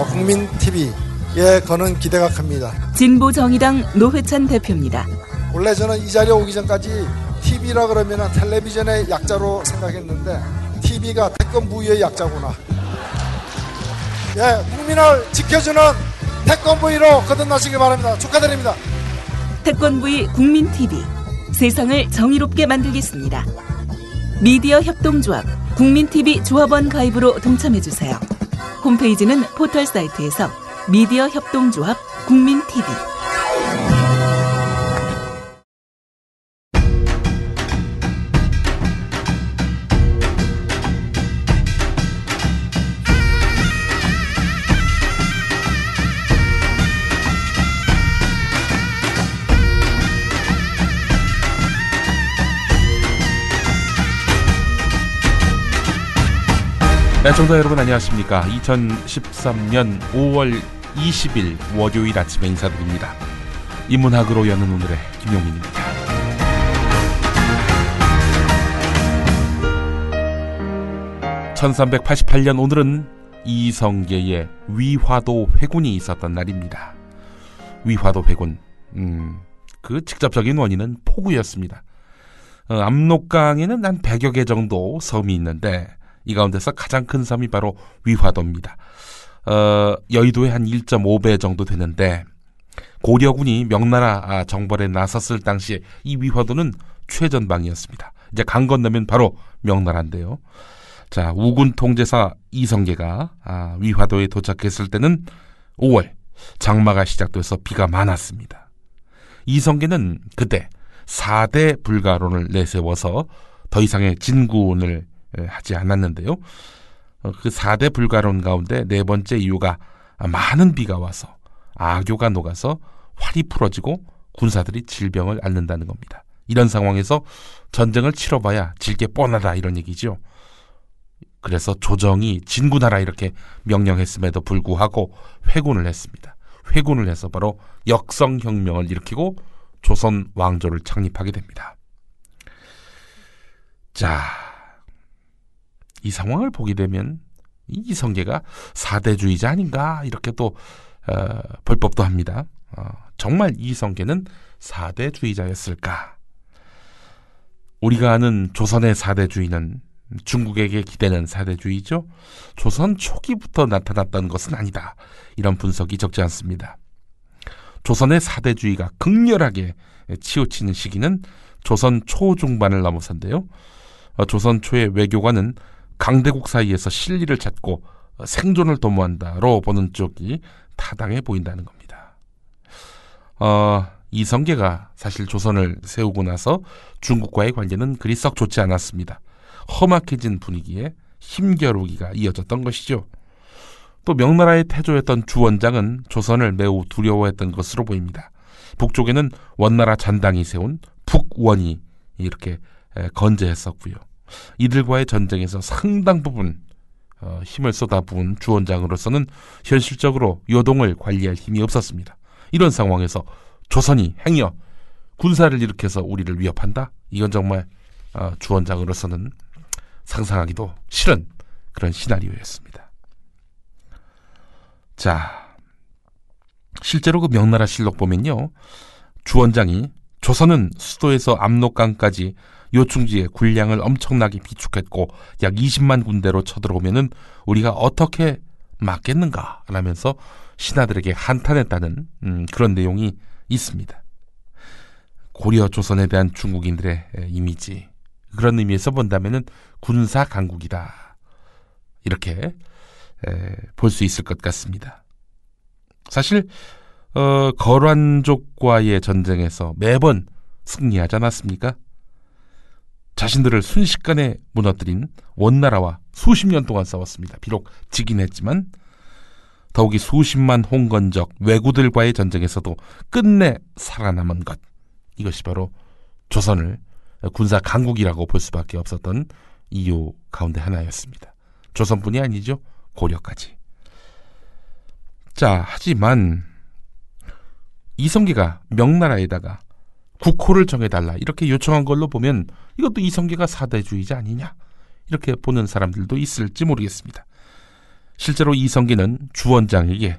국민 TV에 거는 기대가 큽니다. 진보정의당 노회찬 대표입니다. 원래 저는 이 자리에 오기 전까지 TV라 그러면 텔레비전의 약자로 생각했는데 TV가 태권부의 약자구나. 예, 국민을 지켜주는 태권부로 거듭나시길 바랍니다. 축하드립니다. 태권부의 국민TV, 세상을 정의롭게 만들겠습니다. 미디어 협동조합 국민TV 조합원 가입으로 동참해주세요. 홈페이지는 포털 사이트에서 미디어 협동조합 국민TV. 네, 청자 여러분 안녕하십니까. 2013년 5월 20일 월요일 아침에 인사드립니다. 인문학으로 여는 오늘의 김용민입니다. (1388년) 오늘은 이성계의 위화도 회군이 있었던 날입니다. 위화도 회군, 그 직접적인 원인은 폭우였습니다. 압록강에는 한 100여 개 정도 섬이 있는데 이 가운데서 가장 큰 섬이 바로 위화도입니다. 여의도의 한 1.5배 정도 되는데 고려군이 명나라 정벌에 나섰을 당시에 이 위화도는 최전방이었습니다. 이제 강 건너면 바로 명나라인데요. 자, 우군 통제사 이성계가 위화도에 도착했을 때는 5월 장마가 시작돼서 비가 많았습니다. 이성계는 그때 4대 불가론을 내세워서 더 이상의 진군을 하지 않았는데요. 그 4대 불가론 가운데 네 번째 이유가 많은 비가 와서 악교가 녹아서 활이 풀어지고 군사들이 질병을 앓는다는 겁니다. 이런 상황에서 전쟁을 치러봐야 질 게 뻔하다 이런 얘기죠. 그래서 조정이 진군하라 이렇게 명령했음에도 불구하고 회군을 했습니다. 회군을 해서 바로 역성혁명을 일으키고 조선 왕조를 창립하게 됩니다. 자, 이 상황을 보게 되면 이성계가 사대주의자 아닌가 이렇게 또 볼 법도 합니다. 정말 이성계는 사대주의자였을까? 우리가 아는 조선의 사대주의는 중국에게 기대는 사대주의죠. 조선 초기부터 나타났던 것은 아니다. 이런 분석이 적지 않습니다. 조선의 사대주의가 극렬하게 치우치는 시기는 조선 초중반을 넘어선데요. 조선 초의 외교관은 강대국 사이에서 실리를 찾고 생존을 도모한다로 보는 쪽이 타당해 보인다는 겁니다. 이성계가 사실 조선을 세우고 나서 중국과의 관계는 그리 썩 좋지 않았습니다. 험악해진 분위기에 힘겨루기가 이어졌던 것이죠. 또 명나라의 태조였던 주원장은 조선을 매우 두려워했던 것으로 보입니다. 북쪽에는 원나라 잔당이 세운 북원이 이렇게 건재했었고요. 이들과의 전쟁에서 상당 부분 힘을 쏟아부은 주원장으로서는 현실적으로 요동을 관리할 힘이 없었습니다. 이런 상황에서 조선이 행여 군사를 일으켜서 우리를 위협한다? 이건 정말 주원장으로서는 상상하기도 싫은 그런 시나리오였습니다. 자, 실제로 그 명나라 실록 보면요, 주원장이 조선은 수도에서 압록강까지 요충지에 군량을 엄청나게 비축했고 약 20만 군대로 쳐들어오면은 우리가 어떻게 막겠는가 라면서 신하들에게 한탄했다는 그런 내용이 있습니다. 고려 조선에 대한 중국인들의 이미지, 그런 의미에서 본다면은 군사 강국이다 이렇게 볼 수 있을 것 같습니다. 사실 거란족과의 전쟁에서 매번 승리하지 않았습니까? 자신들을 순식간에 무너뜨린 원나라와 수십 년 동안 싸웠습니다. 비록 지긴 했지만 더욱이 수십만 홍건적 왜구들과의 전쟁에서도 끝내 살아남은 것, 이것이 바로 조선을 군사 강국이라고 볼 수밖에 없었던 이유 가운데 하나였습니다. 조선뿐이 아니죠, 고려까지. 자, 하지만 이성계가 명나라에다가 국호를 정해달라 이렇게 요청한 걸로 보면 이것도 이성계가 사대주의자 아니냐 이렇게 보는 사람들도 있을지 모르겠습니다. 실제로 이성계는 주원장에게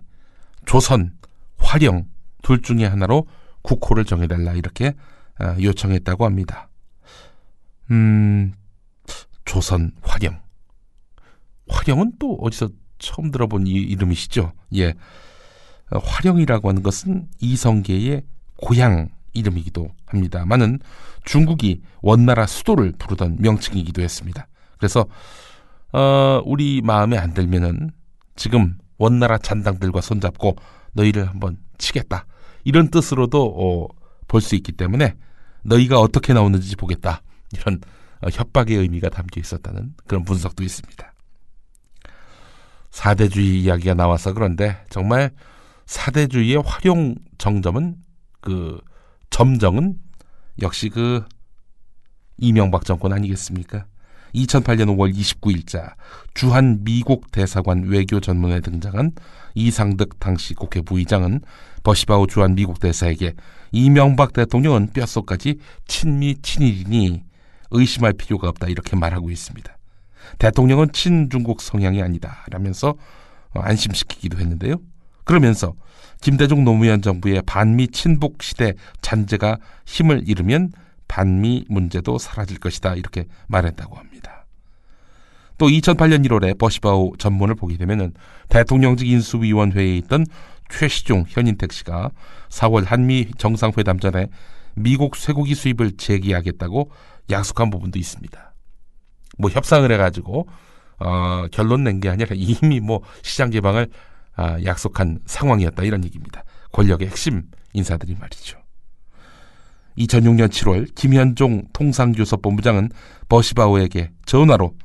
조선, 화령 둘 중에 하나로 국호를 정해달라 이렇게 요청했다고 합니다. 조선, 화령. 화령은 또 어디서 처음 들어본 이름이시죠? 예. 화령이라고 하는 것은 이성계의 고향 이름이기도 합니다만은 중국이 원나라 수도를 부르던 명칭이기도 했습니다. 그래서 우리 마음에 안 들면은 지금 원나라 잔당들과 손잡고 너희를 한번 치겠다 이런 뜻으로도 볼 수 있기 때문에 너희가 어떻게 나오는지 보겠다 이런 협박의 의미가 담겨 있었다는 그런 분석도 있습니다. 사대주의 이야기가 나와서 그런데 정말 사대주의의 활용 정점은 점정은 역시 이명박 정권 아니겠습니까? 2008년 5월 29일자 주한 미국 대사관 외교 전문에 등장한 이상득 당시 국회 부의장은 버시바우 주한 미국 대사에게 이명박 대통령은 뼛속까지 친미 친일이니 의심할 필요가 없다 이렇게 말하고 있습니다. 대통령은 친중국 성향이 아니다 라면서 안심시키기도 했는데요. 그러면서 김대중 노무현 정부의 반미 친북 시대 잔재가 힘을 잃으면 반미 문제도 사라질 것이다 이렇게 말했다고 합니다. 또 2008년 1월에 버시바우 전문을 보게 되면 대통령직 인수위원회에 있던 최시중 현인택 씨가 4월 한미 정상회담 전에 미국 쇠고기 수입을 재개하겠다고 약속한 부분도 있습니다. 협상을 해가지고 결론 낸 게 아니라 이미 시장 개방을 약속한 상황이었다 이런 얘기입니다. 권력의 핵심 인사들이 말이죠. 2006년 7월 김현종 통상교섭본부장은 버시바우에게 전화로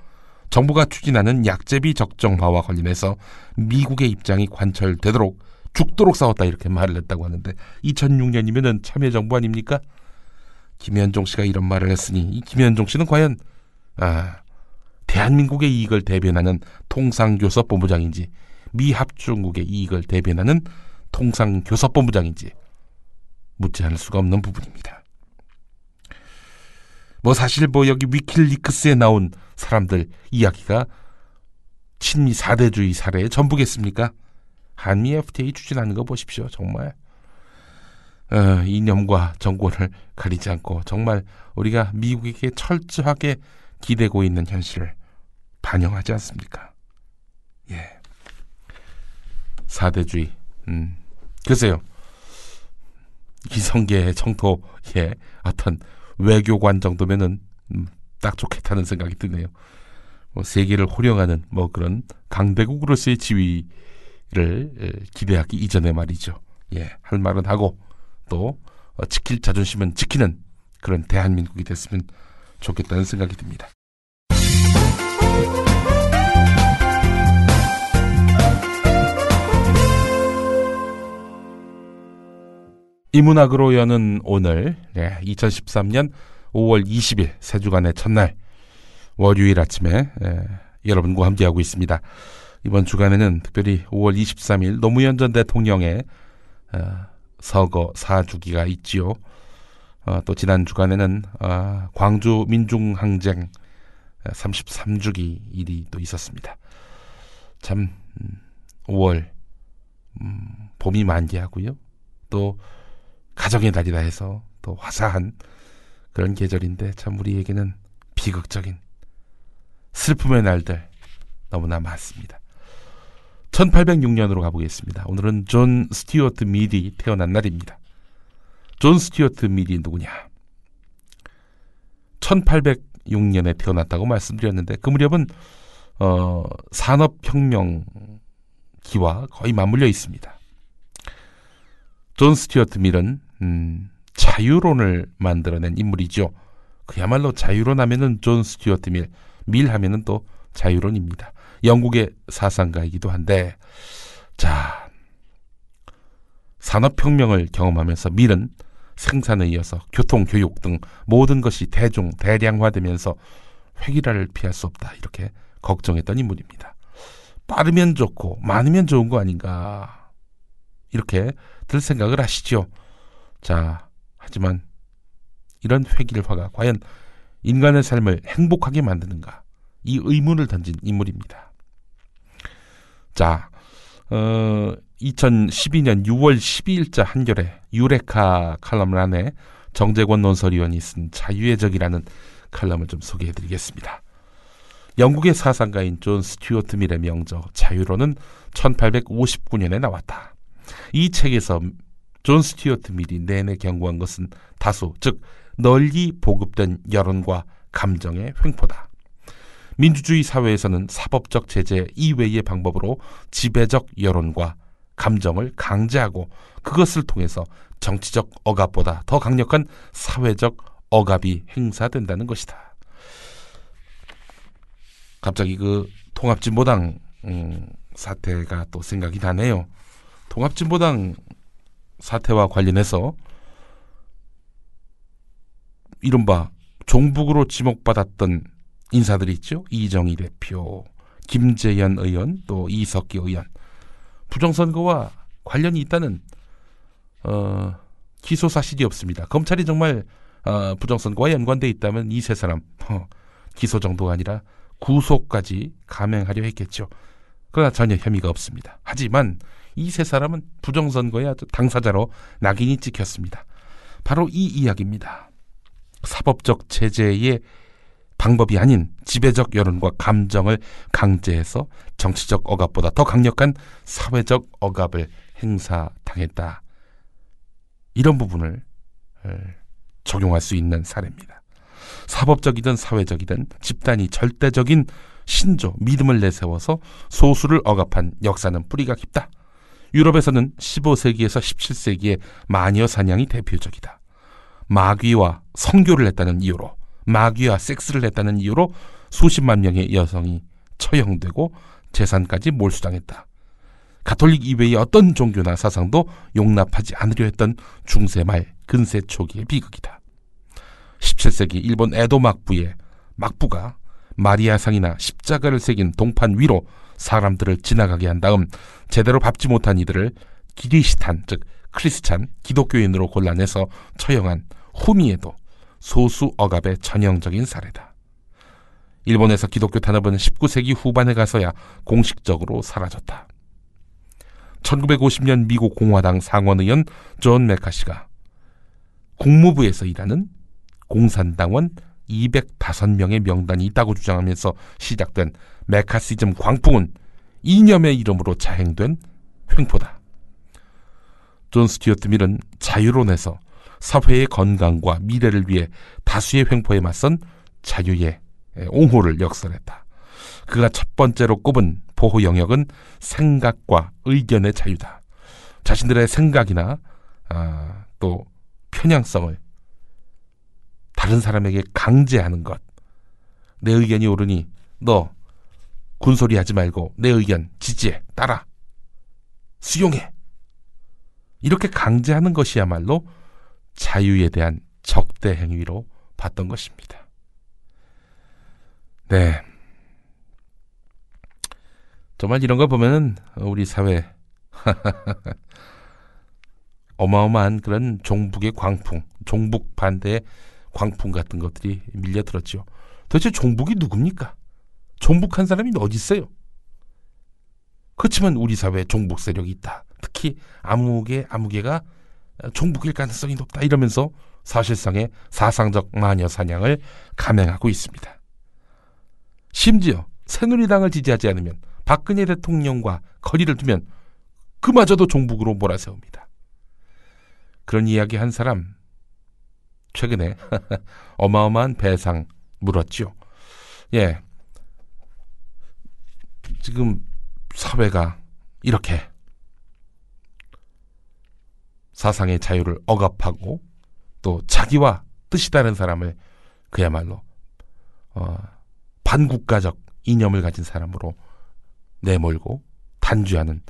정부가 추진하는 약제비 적정화와 관련해서 미국의 입장이 관철되도록 죽도록 싸웠다 이렇게 말을 했다고 하는데 2006년이면은 참여정부 아닙니까? 김현종 씨가 이런 말을 했으니 이 김현종 씨는 과연 대한민국의 이익을 대변하는 통상교섭본부장인지 미합중국의 이익을 대변하는 통상교섭본부장인지 묻지 않을 수가 없는 부분입니다. 사실 여기 위킬리크스에 나온 사람들 이야기가 친미 4대주의 사례의 전부겠습니까? 한미 FTA 추진하는 거 보십시오. 정말 이념과 정권을 가리지 않고 정말 우리가 미국에게 철저하게 기대고 있는 현실을 반영하지 않습니까? 예. 4대주의. 글쎄요. 이성계의 정도의 어떤 외교관 정도면은 딱 좋겠다는 생각이 드네요. 세계를 호령하는 그런 강대국으로서의 지위를 기대하기 이전에 말이죠. 예, 할 말은 하고 또 지킬 자존심은 지키는 그런 대한민국이 됐으면 좋겠다는 생각이 듭니다. 이문학으로 여는 오늘 2013년 5월 20일 새 주간의 첫날 월요일 아침에 여러분과 함께하고 있습니다. 이번 주간에는 특별히 5월 23일 노무현 전 대통령의 서거 4주기가 있지요. 또 지난 주간에는 광주 민중항쟁 33주기 일이 또 있었습니다. 참 5월 봄이 만개하고요. 또 가정의 달이라 해서 또 화사한 그런 계절인데 참 우리에게는 비극적인 슬픔의 날들 너무나 많습니다. 1806년으로 가보겠습니다. 오늘은 존 스튜어트 밀이 태어난 날입니다. 존 스튜어트 밀이 누구냐? 1806년에 태어났다고 말씀드렸는데 그 무렵은 산업혁명기와 거의 맞물려 있습니다. 존 스튜어트 밀은 자유론을 만들어낸 인물이죠. 그야말로 자유론 하면은 존 스튜어트 밀, 밀 하면은 또 자유론입니다. 영국의 사상가이기도 한데, 자, 산업혁명을 경험하면서 밀은 생산에 이어서 교통, 교육 등 모든 것이 대량화되면서 획일화를 피할 수 없다 이렇게 걱정했던 인물입니다. 빠르면 좋고 많으면 좋은 거 아닌가 이렇게 들 생각을 하시죠. 자, 하지만 이런 획일화가 과연 인간의 삶을 행복하게 만드는가 이 의문을 던진 인물입니다. 자, 2012년 6월 12일자 한겨레 유레카 칼럼 안에 정재권 논설위원이 쓴 자유의 적이라는 칼럼을 좀 소개해드리겠습니다. 영국의 사상가인 존 스튜어트 밀의 명저 자유로는 1859년에 나왔다. 이 책에서 존 스튜어트 밀이 내내 경고한 것은 다수, 즉 널리 보급된 여론과 감정의 횡포다. 민주주의 사회에서는 사법적 제재 이외의 방법으로 지배적 여론과 감정을 강제하고 그것을 통해서 정치적 억압보다 더 강력한 사회적 억압이 행사된다는 것이다. 갑자기 그 통합진보당 사태가 또 생각이 나네요. 통합진보당 사태와 관련해서 이른바 종북으로 지목받았던 인사들이 있죠. 이정희 대표, 김재현 의원, 또 이석기 의원. 부정선거와 관련이 있다는 기소 사실이 없습니다. 검찰이 정말 부정선거와 연관돼 있다면 이 세 사람 기소 정도가 아니라 구속까지 감행하려 했겠죠. 그러나 전혀 혐의가 없습니다. 하지만 이 세 사람은 부정선거의 아주 당사자로 낙인이 찍혔습니다. 바로 이 이야기입니다. 사법적 제재의 방법이 아닌 지배적 여론과 감정을 강제해서 정치적 억압보다 더 강력한 사회적 억압을 행사당했다. 이런 부분을 적용할 수 있는 사례입니다. 사법적이든 사회적이든 집단이 절대적인 신조, 믿음을 내세워서 소수를 억압한 역사는 뿌리가 깊다. 유럽에서는 15세기에서 17세기의 마녀 사냥이 대표적이다. 마귀와 성교를 했다는 이유로, 마귀와 섹스를 했다는 이유로 수십만 명의 여성이 처형되고 재산까지 몰수당했다. 가톨릭 이외의 어떤 종교나 사상도 용납하지 않으려 했던 중세 말 근세 초기의 비극이다. 17세기 일본 에도 막부의 막부가 마리아상이나 십자가를 새긴 동판 위로 사람들을 지나가게 한 다음 제대로 밟지 못한 이들을 기리시탄, 즉 크리스찬, 기독교인으로 골라내서 처형한 후미에도 소수 억압의 전형적인 사례다. 일본에서 기독교 탄압은 19세기 후반에 가서야 공식적으로 사라졌다. 1950년 미국 공화당 상원의원 존 메카시가 국무부에서 일하는 공산당원 205명의 명단이 있다고 주장하면서 시작된 메카시즘 광풍은 이념의 이름으로 자행된 횡포다. 존 스튜어트 밀은 자유론에서 사회의 건강과 미래를 위해 다수의 횡포에 맞선 자유의 옹호를 역설했다. 그가 첫 번째로 꼽은 보호 영역은 생각과 의견의 자유다. 자신들의 생각이나 또 편향성을 다른 사람에게 강제하는 것. 내 의견이 옳으니 너 군소리 하지 말고 내 의견 지지해, 따라, 수용해. 이렇게 강제하는 것이야말로 자유에 대한 적대 행위로 봤던 것입니다. 네. 정말 이런 거 보면은 우리 사회 어마어마한 그런 종북의 광풍, 종북 반대의 광풍 같은 것들이 밀려들었죠. 도대체 종북이 누굽니까? 종북한 사람이 어디 있어요? 그렇지만 우리 사회에 종북 세력이 있다. 특히 아무개가 종북일 가능성이 높다. 이러면서 사실상의 사상적 마녀 사냥을 감행하고 있습니다. 심지어 새누리당을 지지하지 않으면 박근혜 대통령과 거리를 두면 그마저도 종북으로 몰아세웁니다. 그런 이야기 한 사람 최근에 어마어마한 배상 물었죠. 예, 지금 사회가 이렇게 사상의 자유를 억압하고 또 자기와 뜻이 다른 사람을 그야말로 반국가적 이념을 가진 사람으로 내몰고 단죄하는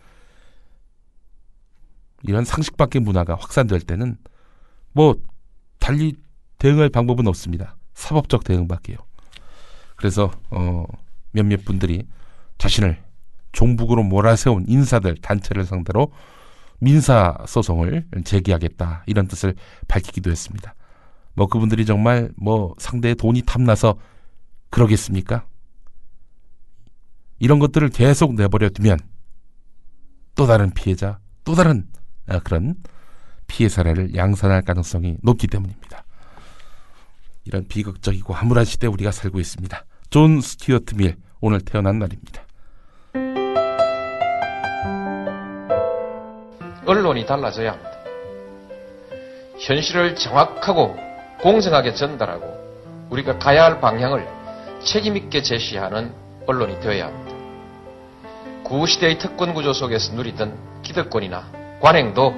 이런 상식 밖의 문화가 확산될 때는 뭐 달리 대응할 방법은 없습니다. 사법적 대응밖에요. 그래서 몇몇 분들이 자신을 종북으로 몰아세운 인사들, 단체를 상대로 민사소송을 제기하겠다, 이런 뜻을 밝히기도 했습니다. 뭐 그분들이 정말 뭐 상대의 돈이 탐나서 그러겠습니까? 이런 것들을 계속 내버려 두면 또 다른 피해자, 또 다른 그런 피해 사례를 양산할 가능성이 높기 때문입니다. 이런 비극적이고 암울한 시대에 우리가 살고 있습니다. 존 스튜어트 밀, 오늘 태어난 날입니다. 언론이 달라져야 합니다. 현실을 정확하고 공정하게 전달하고 우리가 가야 할 방향을 책임있게 제시하는 언론이 되어야 합니다. 구시대의 특권구조 속에서 누리던 기득권이나 관행도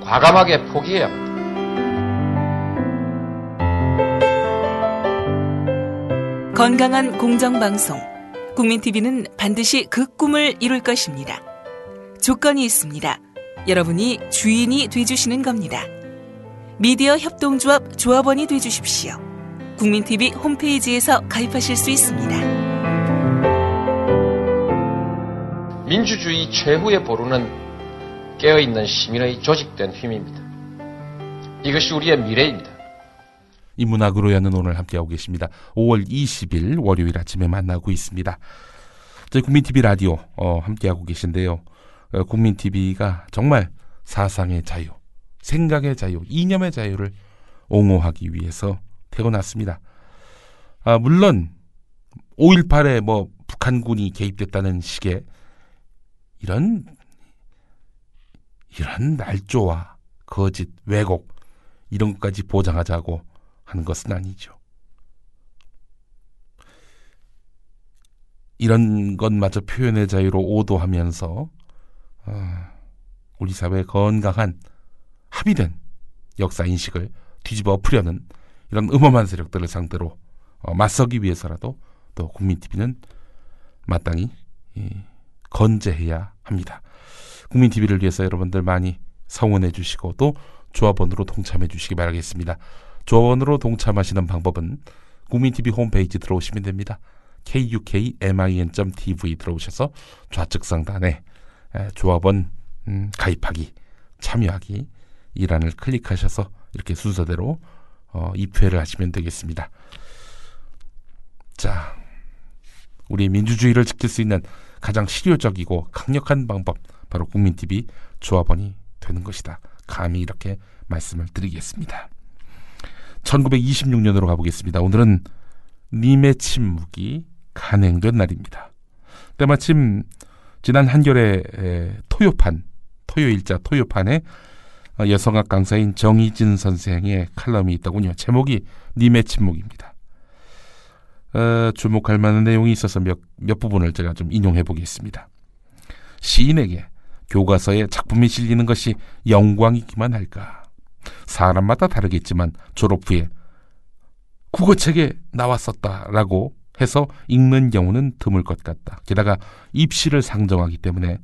과감하게 포기해야 합니다. 건강한 공정방송, 국민TV는 반드시 그 꿈을 이룰 것입니다. 조건이 있습니다. 여러분이 주인이 돼주시는 겁니다. 미디어 협동조합 조합원이 돼주십시오. 국민TV 홈페이지에서 가입하실 수 있습니다. 민주주의 최후의 보루는 깨어있는 시민의 조직된 힘입니다. 이것이 우리의 미래입니다. 인문학으로 여는 오늘 함께하고 계십니다. 5월 20일 월요일 아침에 만나고 있습니다. 저희 국민TV 라디오 함께하고 계신데요. 국민TV가 정말 사상의 자유, 생각의 자유, 이념의 자유를 옹호하기 위해서 태어났습니다. 물론 5.18에 북한군이 개입됐다는 식의 이런 날조와 거짓, 왜곡 이런 것까지 보장하자고 하는 것은 아니죠. 이런 것마저 표현의 자유로 오도하면서 우리 사회의 건강한 합의된 역사인식을 뒤집어 엎으려는 이런 음험한 세력들을 상대로 맞서기 위해서라도 또 국민TV는 마땅히 건재해야 합니다. 국민TV를 위해서 여러분들 많이 성원해 주시고 또 조합원으로 동참해 주시기 바라겠습니다. 조합원으로 동참하시는 방법은 국민TV 홈페이지 들어오시면 됩니다. kukmin.tv 들어오셔서 좌측 상단에 조합원 가입하기, 참여하기 이 란을 클릭하셔서 이렇게 순서대로 입회를 하시면 되겠습니다. 자, 우리 민주주의를 지킬 수 있는 가장 실효적이고 강력한 방법, 바로 국민TV 조합원이 되는 것이다. 감히 이렇게 말씀을 드리겠습니다. 1926년으로 가보겠습니다. 오늘은 님의 침묵이 간행된 날입니다. 때마침 지난 한겨레 토요일자 토요판에 여성학 강사인 정희진 선생의 칼럼이 있더군요. 제목이 님의 침묵입니다. 주목할 만한 내용이 있어서 몇 부분을 제가 좀 인용해 보겠습니다. 시인에게 교과서에 작품이 실리는 것이 영광이기만 할까? 사람마다 다르겠지만 졸업 후에 국어책에 나왔었다라고 해서 읽는 경우는 드물 것 같다. 게다가 입시를 상정하기 때문에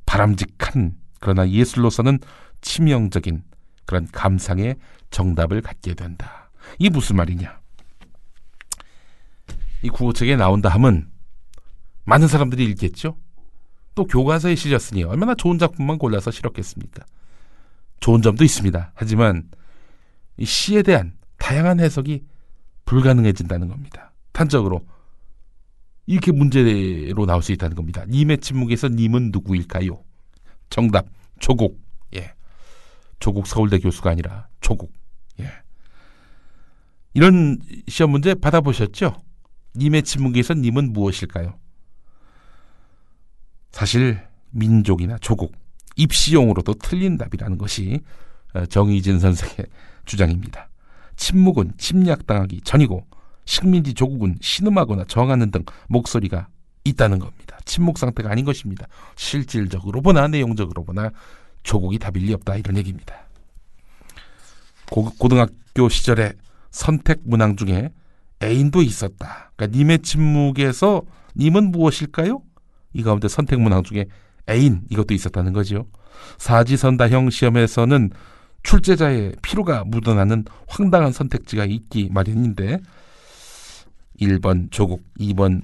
바람직한 그러나 예술로서는 치명적인 그런 감상의 정답을 갖게 된다. 이게 무슨 말이냐? 이 국어책에 나온다 하면 많은 사람들이 읽겠죠? 또 교과서에 실렸으니 얼마나 좋은 작품만 골라서 실었겠습니까? 좋은 점도 있습니다. 하지만 이 시에 대한 다양한 해석이 불가능해진다는 겁니다. 단적으로 이렇게 문제로 나올 수 있다는 겁니다. 님의 침묵에서 님은 누구일까요? 정답, 조국. 예. 조국 서울대 교수가 아니라 조국. 예. 이런 시험 문제 받아보셨죠? 님의 침묵에서 님은 무엇일까요? 사실 민족이나 조국, 입시용으로도 틀린 답이라는 것이 정희진 선생의 주장입니다. 침묵은 침략당하기 전이고 식민지 조국은 신음하거나 저항하는 등 목소리가 있다는 겁니다. 침묵 상태가 아닌 것입니다. 실질적으로 보나 내용적으로 보나 조국이 답일 리 없다, 이런 얘기입니다. 고등학교 시절에 선택 문항 중에 애인도 있었다. 그러니까 님의 침묵에서 님은 무엇일까요? 이 가운데 선택 문항 중에 애인, 이것도 있었다는 거죠. 사지선다형 시험에서는 출제자의 피로가 묻어나는 황당한 선택지가 있기 마련인데 1번 조국, 2번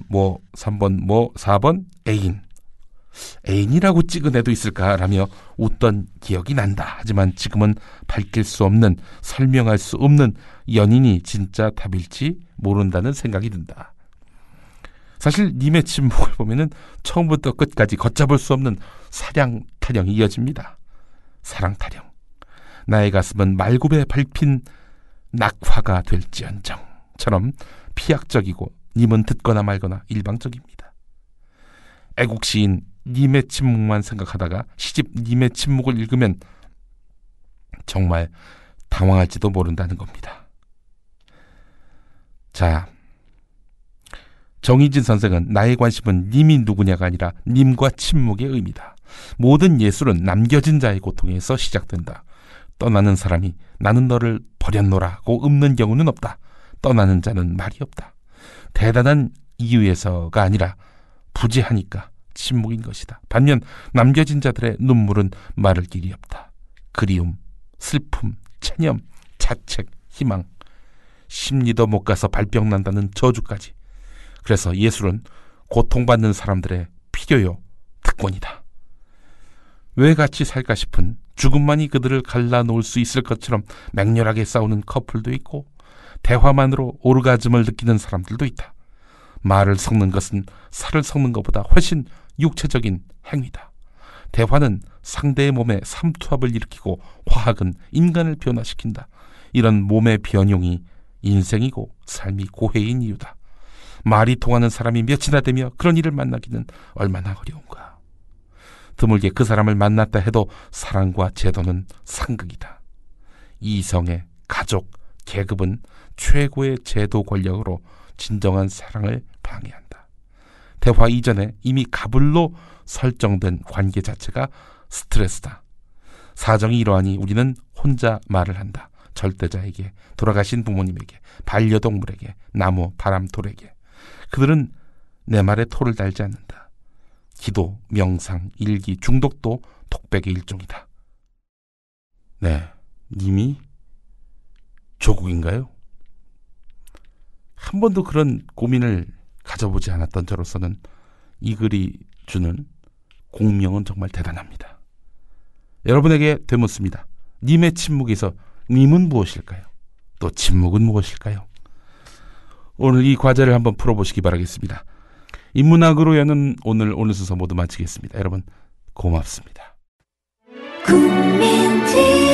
3번 4번 애인. 애인이라고 찍은 애도 있을까라며 웃던 기억이 난다. 하지만 지금은 밝힐 수 없는, 설명할 수 없는 연인이 진짜 답일지 모른다는 생각이 든다. 사실 님의 침묵을 보면은 처음부터 끝까지 걷잡을 수 없는 사랑 타령이 이어집니다. 사랑 타령. 나의 가슴은 말굽에 밟힌 낙화가 될지언정처럼 피약적이고 님은 듣거나 말거나 일방적입니다. 애국 시인 님의 침묵만 생각하다가 시집 님의 침묵을 읽으면 정말 당황할지도 모른다는 겁니다. 자, 정의진 선생은 나의 관심은 님이 누구냐가 아니라 님과 침묵의 의미다. 모든 예술은 남겨진 자의 고통에서 시작된다. 떠나는 사람이 나는 너를 버렸노라고 읊는 경우는 없다. 떠나는 자는 말이 없다. 대단한 이유에서가 아니라 부재하니까 침묵인 것이다. 반면 남겨진 자들의 눈물은 마를 길이 없다. 그리움, 슬픔, 체념, 자책, 희망, 심리도 못 가서 발병난다는 저주까지. 그래서 예술은 고통받는 사람들의 필요요 특권이다. 왜 같이 살까 싶은 죽음만이 그들을 갈라놓을 수 있을 것처럼 맹렬하게 싸우는 커플도 있고 대화만으로 오르가즘을 느끼는 사람들도 있다. 말을 섞는 것은 살을 섞는 것보다 훨씬 육체적인 행위다. 대화는 상대의 몸에 삼투압을 일으키고 화학은 인간을 변화시킨다. 이런 몸의 변용이 인생이고 삶이 고해인 이유다. 말이 통하는 사람이 몇이나 되며 그런 일을 만나기는 얼마나 어려운가. 드물게 그 사람을 만났다 해도 사랑과 제도는 상극이다. 이성의 가족, 계급은 최고의 제도 권력으로 진정한 사랑을 방해한다. 대화 이전에 이미 가불로 설정된 관계 자체가 스트레스다. 사정이 이러하니 우리는 혼자 말을 한다. 절대자에게, 돌아가신 부모님에게, 반려동물에게, 나무, 바람, 돌에게. 그들은 내 말에 토를 달지 않는다. 기도, 명상, 일기, 중독도 독백의 일종이다. 네, 님이 조국인가요? 한 번도 그런 고민을 가져보지 않았던 저로서는 이 글이 주는 공명은 정말 대단합니다. 여러분에게 되묻습니다. 님의 침묵에서 님은 무엇일까요? 또 침묵은 무엇일까요? 오늘 이 과제를 한번 풀어보시기 바라겠습니다. 인문학으로 여는 오늘 순서 모두 마치겠습니다. 여러분 고맙습니다. 국민TV